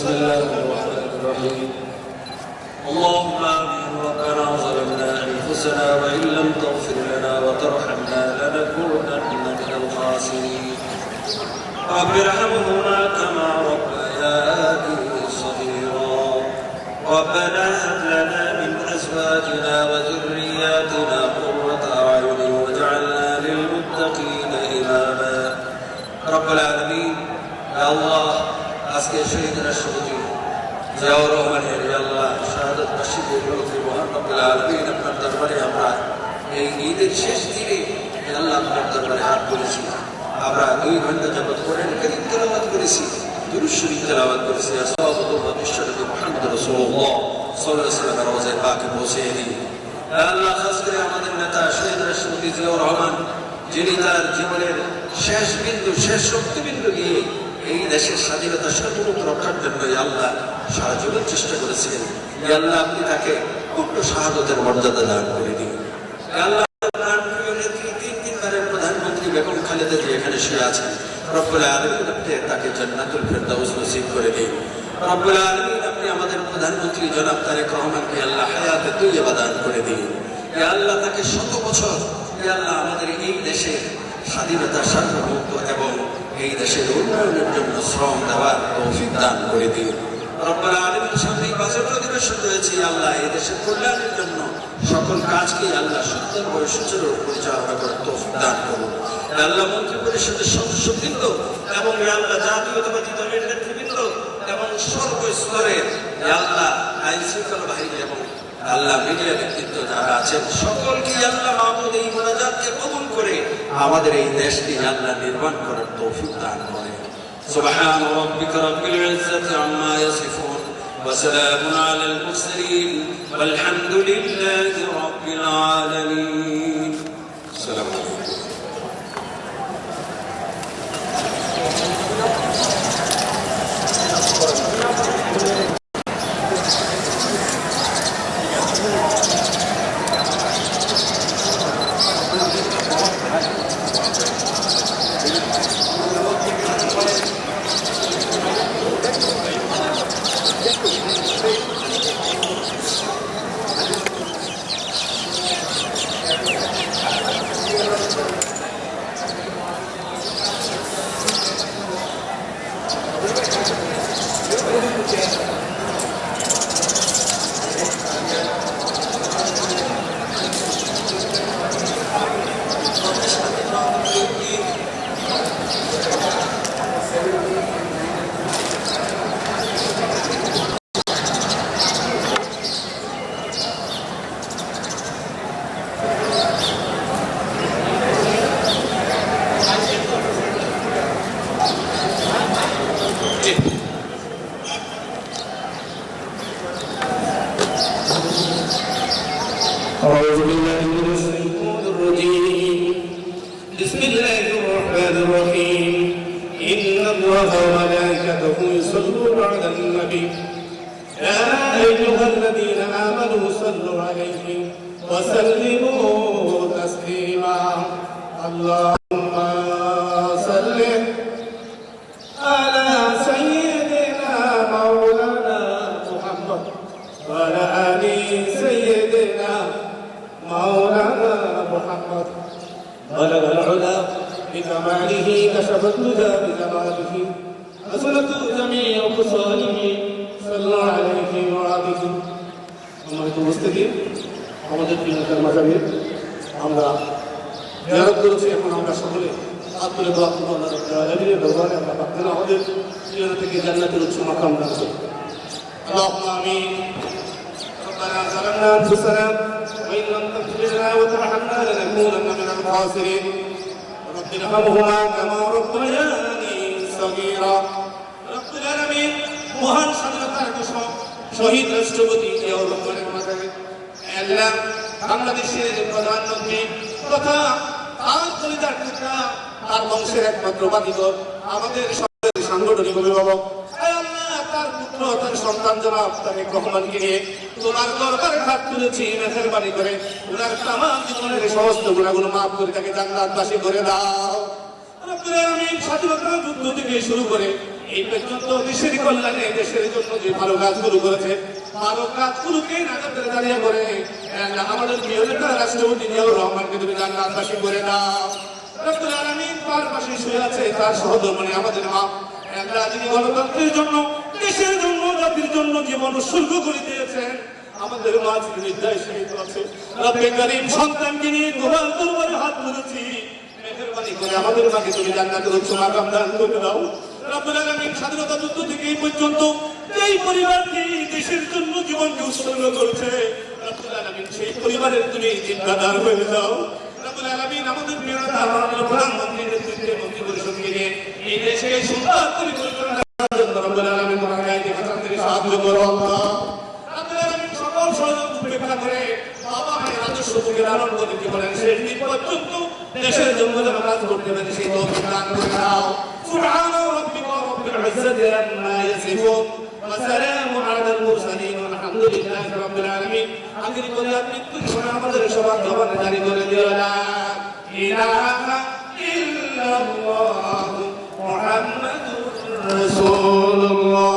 بسم الله الرحمن الرحيم اللهم آمين ربنا ظلمنا أنفسنا وإن لم تغفر لنا وترحمنا لنكونن من الخاسرين رب ارحمهما كما ربياني صغيرا ربنا هب لنا من أزواجنا وذرياتنا قرة أعين واجعلنا للمتقين إماما رب العالمين يا الله আজকে শহীদ রাষ্ট্রপতি জিয়াউর রহমানের আল্লাহ শাহাদাত বার্ষিকী উপলক্ষে মহান রব্বুল আলামিন আপনার দরবারে আমরা এই ঈদের শেষ দিনে আল্লাহ আপনার দরবারে হাত তুলেছি। আমরা 2 ঘন্টা যাবত কোরআন কারীম তেলাওয়াত করেছি, দুরূদ শরীফ তেলাওয়াত করেছি। আসসালামু বিশ্বনবী মুহাম্মদ রাসূলুল্লাহ সাল্লাল্লাহু আলাইহি ওয়াসাল্লামের রওজায়ে পাকে পৌঁছে দিই। আল্লাহ খাস করে আমাদের নেতা শহীদ রাষ্ট্রপতি জিয়াউর রহমান, যিনি তার জীবনের শেষ বিন্দু শেষ শক্তিবিন্দু দিয়ে এই দেশের স্বাধীনতা সার্বভৌমত্ব রক্ষার জন্য আল্লাহ সারা জীবন চেষ্টা করেছিলেন। আল্লাহ আপনি তাকে পূর্ণ শাহাদাতের মর্যাদা দান করে দিন। আল্লাহ তিনবারের প্রধানমন্ত্রী বেগম খালেদা জিয়া এখানে শুয়ে আছেন, রব্বুল আলামিন আপনি তাকে জান্নাতুল ফেরদাউস নসিব করে দিন। রব্বুল আলামিন আপনি আমাদের প্রধানমন্ত্রী জনাব তারেক রহমানকে আল্লাহ হায়াতে তৈয়বা দান করে দিন। আল্লাহ তাকে 100 বছর আল্লাহ আমাদের এই দেশের স্বাধীনতা সার্বভৌমত্ব এবং এই দেশের উন্নয়নের জন্য শ্রম দেওয়ার তৌফিক দান করে দিন। রব্বুল আলামিন সামনে বাজেট অধিবেশন রয়েছে, আল্লাহ এই দেশের কল্যাণের জন্য সকল কাজকে আল্লাহ সুন্দরভাবে সুচারু পরিচালনা করার তৌফিক দান করুন। আল্লাহ মন্ত্রী পরিষদের সদস্যবৃন্দ এবং আল্লাহ জাতীয়তাবাদী দলের নেতৃবৃন্দ এবং সর্বস্তরের আল্লাহ আইন শৃঙ্খলা বাহিনী এবং আল্লাহ মিডিয়া ব্যক্তিত্ব যারা আছেন সকলকে আল্লাহ মাহমুদ এই মোনাজাতকে কবুল করে আমাদের এই দেশকে আল্লাহ নির্মাণ করার তৌফিক দান করেন। সুবহান রাব্বিকা রাব্বিল ইজ্জাতি আম্মা ইয়াসিফুন ওয়া সালামুন আলাল মুরসালিন ওয়াল হামদুলিল্লাহি রাব্বিল আলামিন। আসসালামু আলাইকুম। أعوذ بالله من الشيطان الرجيم بسم الله الرحمن الرحيم إن الله وملائكته يصلون على النبي يا أيها الذين آمنوا صلوا عليه وسلموا تسليما اللهم صل على سيدنا مولانا محمد وعلى آل سيدنا مولانا محمد بلغ العلا بكماله كشف الهدى بجماله حسنت جميع خصاله صلى عليه وآله সম্মানিত উপস্থিতি, আমাদের প্রিয়তার মাঝাবে আমরা জিয়ারত করেছি। এখন আমরা সকলে হাত তুলে দোয়া করব আল্লাহ রাব্বুল আলামিনের দরবারে আমরা প্রার্থনা আমাদের প্রিয়তা থেকে জান্নাতের উচ্চ মাকাম দান করুন। আল্লাহুম্মা আমিন। ربنا ظلمنا أنفسنا وإن لم تغفر لنا وترحمنا لنكونن من الخاسرين رب ارحمهما كما ربياني صغيرا رب العالمين মহান স্বাধীনতার ঘোষক শহীদ রাষ্ট্রপতি জিয়াউর রহমানের মাঝে আল্লাহ বাংলাদেশের প্রধানমন্ত্রী তথা তার কলিজার টুকরা তার বংশের একমাত্র বাদীগর আমাদের সকলের সাংগঠনিক অভিভাবক তার পুত্র তার সন্তান জনাব তারেক রহমানকে নিয়ে তোমার দরবারে হাত তুলেছি, মেহেরবানি করে ওনার তামাম জীবনের সমস্ত গুনাহগুলো মাফ করে তাকে জান্নাতবাসী করে দাও। রব্বুল আলামিন স্বাধীনতা যুদ্ধ থেকে শুরু করে এই পর্যন্ত দেশের কল্যাণে দেশের জন্য যে ভালো কাজগুলো করেছে, ভালো কাজগুলোকে নাজাতের দাঁড়িয়ে করে আমাদের প্রিয় নেতা রাষ্ট্রপতি জিয়াউর রহমানকে তুমি জান্নাতবাসী করে দাও। রব্বুল আলামিন তার পাশে শুয়ে আছে তার সহধর্মণি আমাদের মা, যিনি গণতন্ত্রের জন্য, দেশের জন্য, জাতির জন্য জীবন উৎসর্গ করে দিয়েছেন। আমাদের মা যিনি নির্দয় শহীদ আছে, রব্বে করিম সন্তানকে নিয়ে তোমার দরবারে হাত তুলেছি, মেহেরবানি করে আমাদের মাকে তুমি জান্নাতের উচ্চ মাকাম দান করে দাও। রব্বুল আলামিন স্বাধীনতা যুদ্ধ থেকে এই পর্যন্ত এই পরিবারকে দেশের জন্য জীবনকে উৎসর্গ করেছে, রব্বুল আলামিন সেই পরিবারের তুমি জিম্মাদার হয়ে যাও। রব্বুল আলামিন আমাদের প্রিয় নেতা মাননীয় প্রধানমন্ত্রীর নেতৃত্বে মন্ত্রী পরিষদকে নিয়ে এই দেশকে সুন্দর করে পরিচালনা করার জন্য রব্বুল আলামিন তোমাকে থেকে সাহায্য করো আল্লাহ। রব্বুল আলামিন সকল সহযোগ উপেক্ষা করে বাবা মায়ের রাজস্ব থেকে লালন করে জীবনের শেষ দিন পর্যন্ত দেশের জন্য যেন কাজ করতে পারে সেই তৌফিক দান করে দাও। সুবহান রাব্বিকা রাব্বিল ইজ্জাতি আম্মা ইয়াসিফুন ওয়া সালামুন আলাল মুরসালিন আলহামদুলিল্লাহি রাব্বিল আলামিন। আখির করে আপনি তুমি আমাদের সবার জবানে জারি করে দিও লা ইলাহা ইল্লাল্লাহ মুহাম্মাদুর রাসূলুল্লাহ।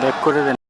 ব্যাক করে দেন।